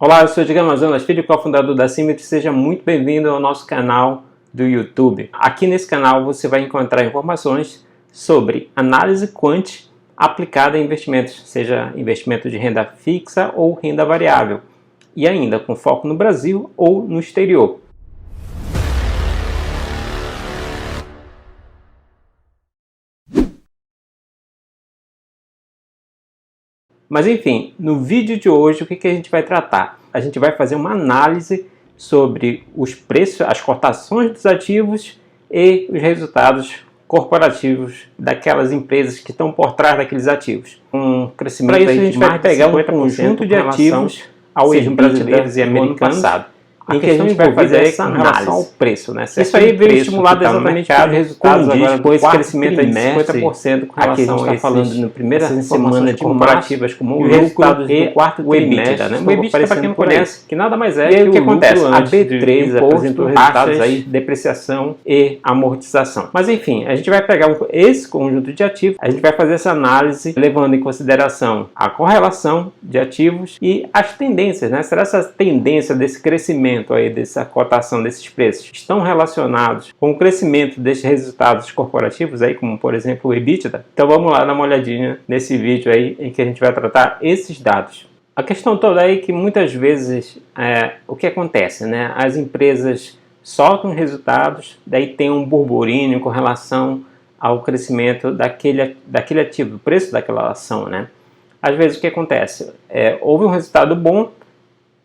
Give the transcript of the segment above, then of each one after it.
Olá, eu sou Edgar Amazonas Filho, cofundador da Symmetry. Seja muito bem-vindo ao nosso canal do YouTube. Aqui nesse canal você vai encontrar informações sobre análise quant aplicada em investimentos, seja investimento de renda fixa ou renda variável, e ainda com foco no Brasil ou no exterior. Mas enfim, no vídeo de hoje o que a gente vai tratar? A gente vai fazer uma análise sobre os preços, as cotações dos ativos e os resultados corporativos daquelas empresas que estão por trás daqueles ativos. Um crescimento Para isso a gente vai pegar um conjunto de ativos ao eixo brasileiros e americanos, em que a gente vai fazer essa análise ao preço, né? Isso aí veio estimulado exatamente pelos resultados agora com esse crescimento de 50% com relação a falando na primeira semana de comparativas como o lucro e o quarto trimestre, né? O EBITDA, para quem não conhece, que nada mais é que o que acontece. A B3 apresentou resultados aí, depreciação e amortização. Mas enfim, a gente vai pegar esse conjunto de ativos, a gente vai fazer essa análise levando em consideração a correlação de ativos e as tendências, né? Será essa tendência desse crescimento aí, dessa cotação desses preços, estão relacionados com o crescimento desses resultados corporativos aí, como por exemplo o EBITDA? Então vamos lá dar uma olhadinha nesse vídeo aí em que a gente vai tratar esses dados. A questão toda aí é que muitas vezes o que acontece, né? As empresas soltam resultados, daí tem um burburinho com relação ao crescimento daquele ativo, do preço daquela ação, né? Às vezes o que acontece? Houve um resultado bom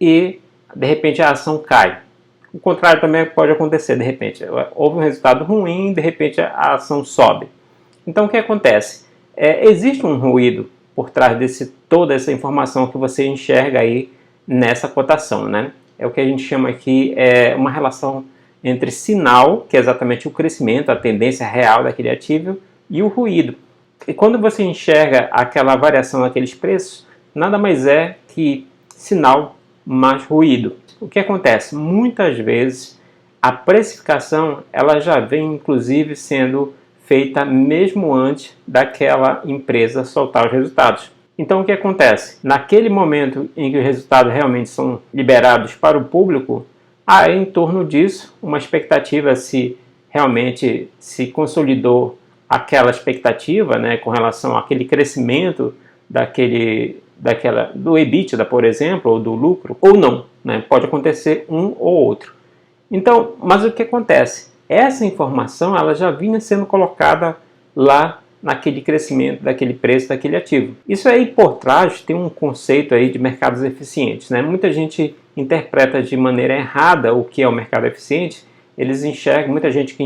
e de repente a ação cai. O contrário também pode acontecer, de repente. Houve um resultado ruim, de repente a ação sobe. Então o que acontece? Existe um ruído por trás de toda essa informação que você enxerga aí nessa cotação, né? É o que a gente chama aqui uma relação entre sinal, que é exatamente o crescimento, a tendência real daquele ativo, e o ruído. E quando você enxerga aquela variação daqueles preços, nada mais é que sinal mais ruído. O que acontece? Muitas vezes a precificação ela já vem inclusive sendo feita mesmo antes daquela empresa soltar os resultados. Então o que acontece? Naquele momento em que os resultados realmente são liberados para o público, há em torno disso uma expectativa se realmente se consolidou aquela expectativa, né, com relação àquele crescimento do EBITDA, por exemplo, ou do lucro, ou não, né? Pode acontecer um ou outro. Então, mas o que acontece? Essa informação ela já vinha sendo colocada lá naquele crescimento daquele preço daquele ativo. Isso aí por trás tem um conceito aí de mercados eficientes, né? Muita gente interpreta de maneira errada o que é o mercado eficiente. Eles enxergam, muita gente que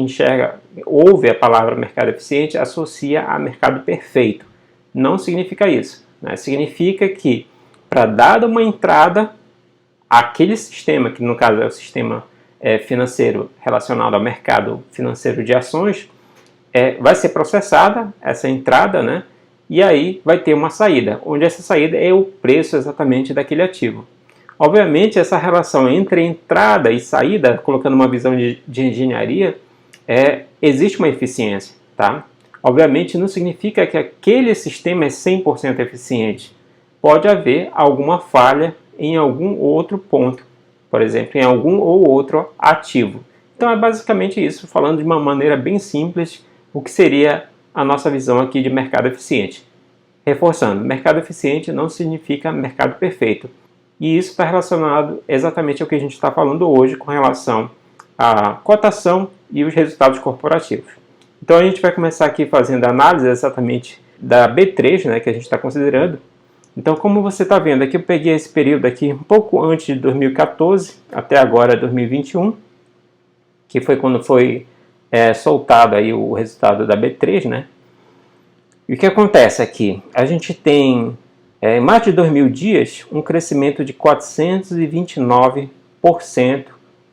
ouve a palavra mercado eficiente, associa a mercado perfeito. Não significa isso. Significa que para dada uma entrada, aquele sistema, que no caso é o sistema financeiro relacionado ao mercado financeiro de ações, vai ser processada essa entrada, né? E aí vai ter uma saída, onde essa saída é o preço exatamente daquele ativo. Obviamente essa relação entre entrada e saída, colocando uma visão de engenharia, existe uma eficiência, tá? Obviamente não significa que aquele sistema é 100% eficiente. Pode haver alguma falha em algum outro ponto, por exemplo, em algum ou outro ativo. Então é basicamente isso, falando de uma maneira bem simples, o que seria a nossa visão aqui de mercado eficiente. Reforçando, mercado eficiente não significa mercado perfeito. E isso está relacionado exatamente ao que a gente está falando hoje com relação à cotação e os resultados corporativos. Então a gente vai começar aqui fazendo a análise exatamente da B3, né, que a gente está considerando. Então como você está vendo aqui, eu peguei esse período aqui um pouco antes de 2014 até agora 2021, que foi quando foi soltado aí o resultado da B3, né? E o que acontece aqui? A gente tem em mais de 2.000 dias um crescimento de 429%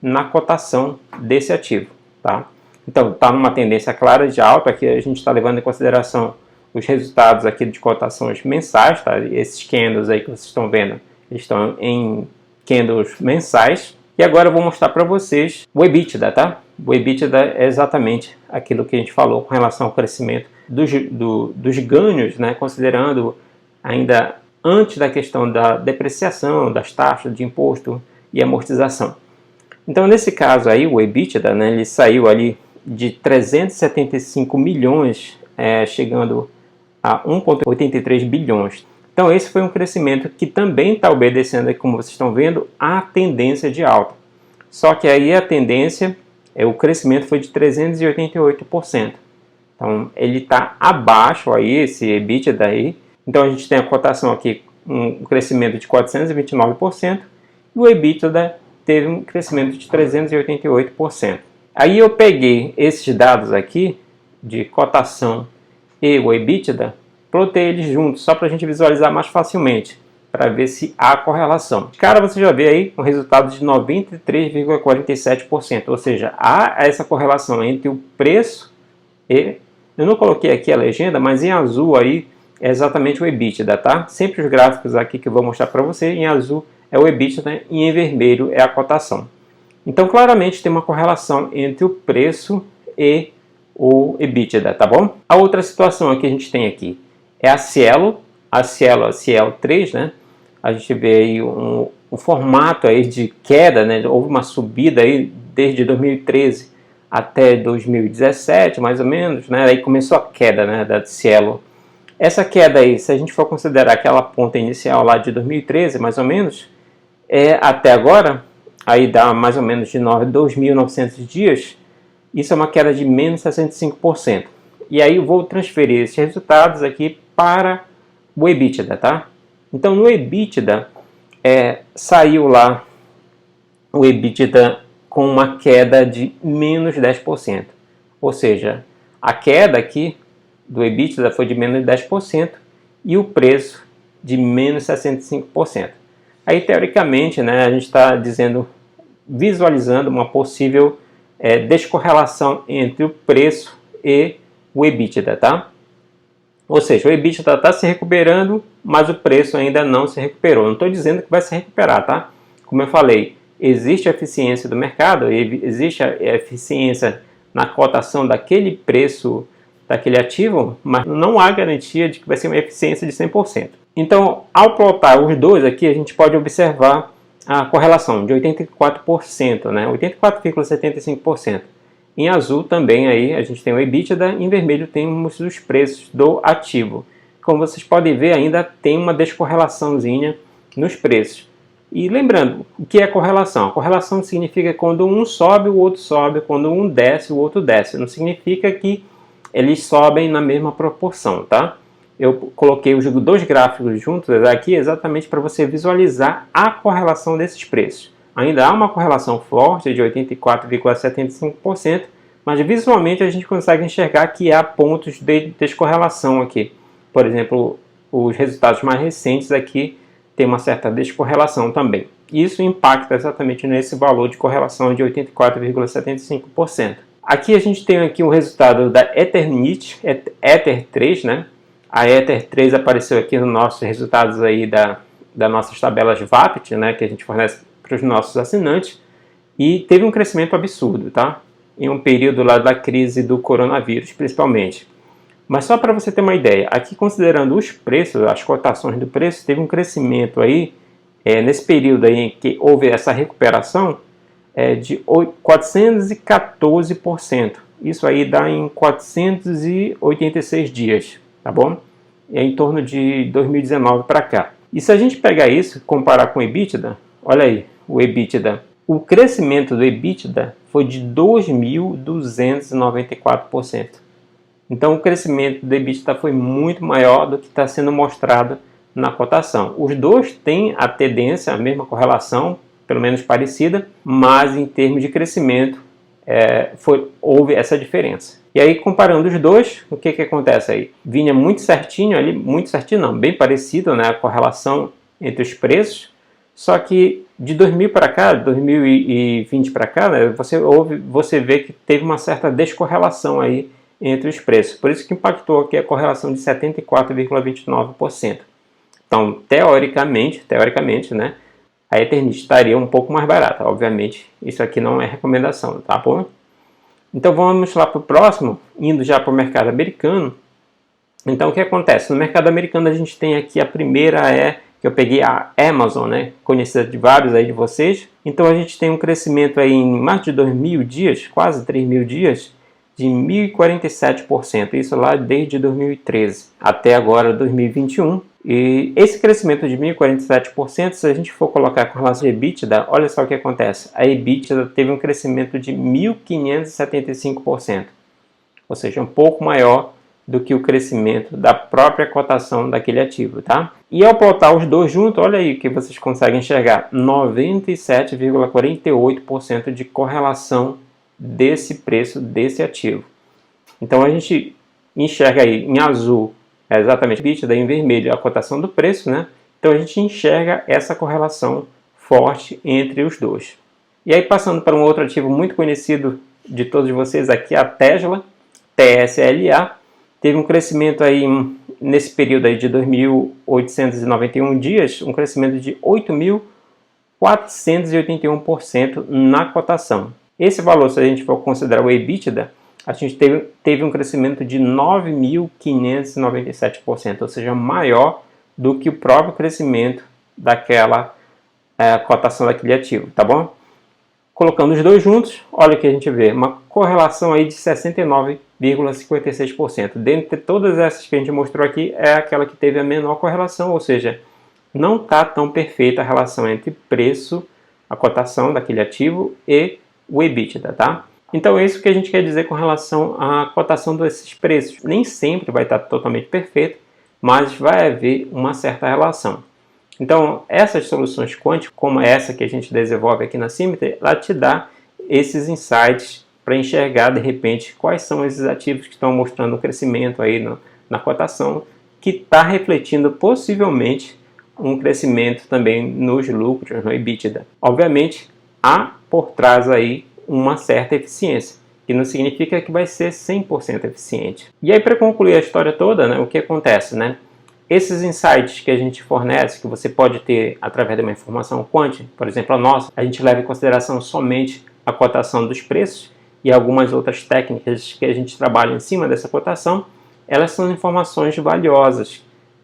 na cotação desse ativo, tá? Então, está numa tendência clara de alta. Aqui a gente está levando em consideração os resultados aqui de cotações mensais, tá? Esses candles aí que vocês estão vendo, eles estão em candles mensais. E agora eu vou mostrar para vocês o EBITDA, tá? O EBITDA é exatamente aquilo que a gente falou com relação ao crescimento dos ganhos, né? Considerando ainda antes da questão da depreciação, das taxas de imposto e amortização. Então, nesse caso aí, o EBITDA, né, ele saiu ali de 375 milhões, chegando a 1,83 bilhões. Então, esse foi um crescimento que também está obedecendo, como vocês estão vendo, a tendência de alta. Só que aí a tendência, o crescimento foi de 388%. Então, ele está abaixo aí, esse EBITDA aí. Então, a gente tem a cotação aqui, um crescimento de 429%, e o EBITDA teve um crescimento de 388%. Aí eu peguei esses dados aqui, de cotação e o EBITDA, plotei eles juntos, só para a gente visualizar mais facilmente, para ver se há correlação. Cara, você já vê aí um resultado de 93,47%, ou seja, há essa correlação entre o preço e... Eu não coloquei aqui a legenda, mas em azul aí é exatamente o EBITDA, tá? Sempre os gráficos aqui que eu vou mostrar para você, em azul é o EBITDA, né? E em vermelho é a cotação. Então, claramente tem uma correlação entre o preço e o EBITDA, tá bom? A outra situação que a gente tem aqui é a Cielo 3, né? A gente vê aí um formato aí de queda, né? Houve uma subida aí desde 2013 até 2017, mais ou menos, né? Aí começou a queda, né, da Cielo. Essa queda aí, se a gente for considerar aquela ponta inicial lá de 2013, mais ou menos, até agora, aí dá mais ou menos de 2.900 dias, isso é uma queda de menos 65%. E aí eu vou transferir esses resultados aqui para o EBITDA, tá? Então no EBITDA, saiu lá o EBITDA com uma queda de menos 10%. Ou seja, a queda aqui do EBITDA foi de menos 10% e o preço de menos 65%. Aí, teoricamente, né, a gente está visualizando uma possível descorrelação entre o preço e o EBITDA, tá? Ou seja, o EBITDA está se recuperando, mas o preço ainda não se recuperou. Não estou dizendo que vai se recuperar, tá? Como eu falei, existe a eficiência do mercado, existe a eficiência na cotação daquele preço daquele ativo, mas não há garantia de que vai ser uma eficiência de 100%. Então, ao plotar os dois aqui, a gente pode observar a correlação de 84%, né? 84,75%. Em azul também aí a gente tem o EBITDA, em vermelho temos os preços do ativo. Como vocês podem ver, ainda tem uma descorrelaçãozinha nos preços. E lembrando, o que é correlação? A correlação significa quando um sobe, o outro sobe, quando um desce, o outro desce. Não significa que eles sobem na mesma proporção, tá? Eu coloquei os dois gráficos juntos aqui exatamente para você visualizar a correlação desses preços. Ainda há uma correlação forte de 84,75%, mas visualmente a gente consegue enxergar que há pontos de descorrelação aqui. Por exemplo, os resultados mais recentes aqui têm uma certa descorrelação também. Isso impacta exatamente nesse valor de correlação de 84,75%. Aqui a gente tem aqui o resultado da Eternit, Ether 3, né? A Ether 3 apareceu aqui nos nossos resultados aí das nossas tabelas VAPT, né? Que a gente fornece para os nossos assinantes, e teve um crescimento absurdo, tá? Em um período lá da crise do coronavírus, principalmente. Mas só para você ter uma ideia, aqui considerando os preços, as cotações do preço, teve um crescimento aí, nesse período aí em que houve essa recuperação, de 414%. Isso aí dá em 486 dias, tá bom? É em torno de 2019 para cá. E se a gente pegar isso e comparar com o EBITDA, olha aí, o EBITDA. O crescimento do EBITDA foi de 2.294%. Então o crescimento do EBITDA foi muito maior do que está sendo mostrado na cotação. Os dois têm a tendência, a mesma correlação, pelo menos parecida, mas em termos de crescimento houve essa diferença. E aí, comparando os dois, o que acontece aí? Vinha muito certinho ali, muito certinho não, bem parecido, né, a correlação entre os preços, só que de 2000 para cá, 2020 para cá, né, você vê que teve uma certa descorrelação aí entre os preços. Por isso que impactou aqui a correlação de 74,29%. Então, teoricamente, né, a Eternit estaria um pouco mais barata. Obviamente, isso aqui não é recomendação, tá bom? Então, vamos lá para o próximo, indo já para o mercado americano. Então o que acontece? No mercado americano a gente tem aqui a primeira que eu peguei a Amazon, né? Conhecida de vários aí de vocês. Então a gente tem um crescimento aí em mais de 2.000 dias, quase 3.000 dias, de 1.047%. Isso lá desde 2013 até agora 2021. E esse crescimento de 1.047%, se a gente for colocar com relação a EBITDA, olha só o que acontece. A EBITDA teve um crescimento de 1.575%. Ou seja, um pouco maior do que o crescimento da própria cotação daquele ativo, tá? E ao plotar os dois juntos, olha aí que vocês conseguem enxergar 97,48% de correlação desse preço desse ativo. Então a gente enxerga aí em azul exatamente o EBITDA, em vermelho a cotação do preço, né? Então a gente enxerga essa correlação forte entre os dois. E aí passando para um outro ativo muito conhecido de todos vocês aqui, a Tesla, TSLA, teve um crescimento aí nesse período aí de 2.891 dias, um crescimento de 8.481% na cotação. Esse valor, se a gente for considerar o EBITDA, a gente teve um crescimento de 9.597%, ou seja, maior do que o próprio crescimento daquela cotação daquele ativo, tá bom? Colocando os dois juntos, olha que a gente vê uma correlação aí de 69,56%. Dentre todas essas que a gente mostrou aqui, é aquela que teve a menor correlação, ou seja, não está tão perfeita a relação entre preço, a cotação daquele ativo e o EBITDA, tá? Então é isso que a gente quer dizer com relação à cotação desses preços. Nem sempre vai estar totalmente perfeito, mas vai haver uma certa relação. Então, essas soluções quânticas, como essa que a gente desenvolve aqui na Symmetry, ela te dá esses insights para enxergar, de repente, quais são esses ativos que estão mostrando um crescimento aí na cotação, que está refletindo possivelmente um crescimento também nos lucros, no EBITDA. Obviamente, há por trás aí uma certa eficiência, que não significa que vai ser 100% eficiente. E aí, para concluir a história toda, né, o que acontece, né? Esses insights que a gente fornece, que você pode ter através de uma informação quant, por exemplo, a nossa, a gente leva em consideração somente a cotação dos preços e algumas outras técnicas que a gente trabalha em cima dessa cotação, elas são informações valiosas,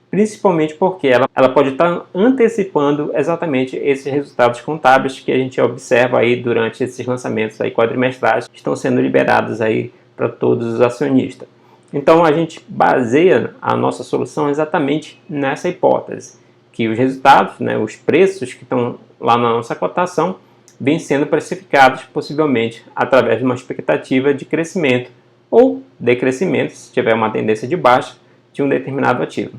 principalmente porque ela pode estar antecipando exatamente esses resultados contábeis que a gente observa aí durante esses lançamentos aí quadrimestrais que estão sendo liberados aí para todos os acionistas. Então a gente baseia a nossa solução exatamente nessa hipótese, que os resultados, né, os preços que estão lá na nossa cotação, vêm sendo precificados possivelmente através de uma expectativa de crescimento ou decrescimento, se tiver uma tendência de baixa, de um determinado ativo.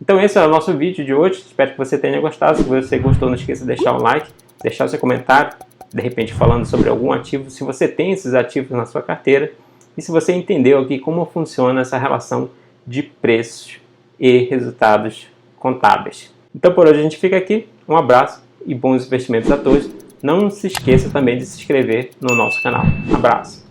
Então esse é o nosso vídeo de hoje, espero que você tenha gostado. Se você gostou, não esqueça de deixar um like, deixar o seu comentário, de repente falando sobre algum ativo, se você tem esses ativos na sua carteira, e se você entendeu aqui como funciona essa relação de preços e resultados contábeis. Então por hoje a gente fica aqui, um abraço e bons investimentos a todos. Não se esqueça também de se inscrever no nosso canal. Abraço!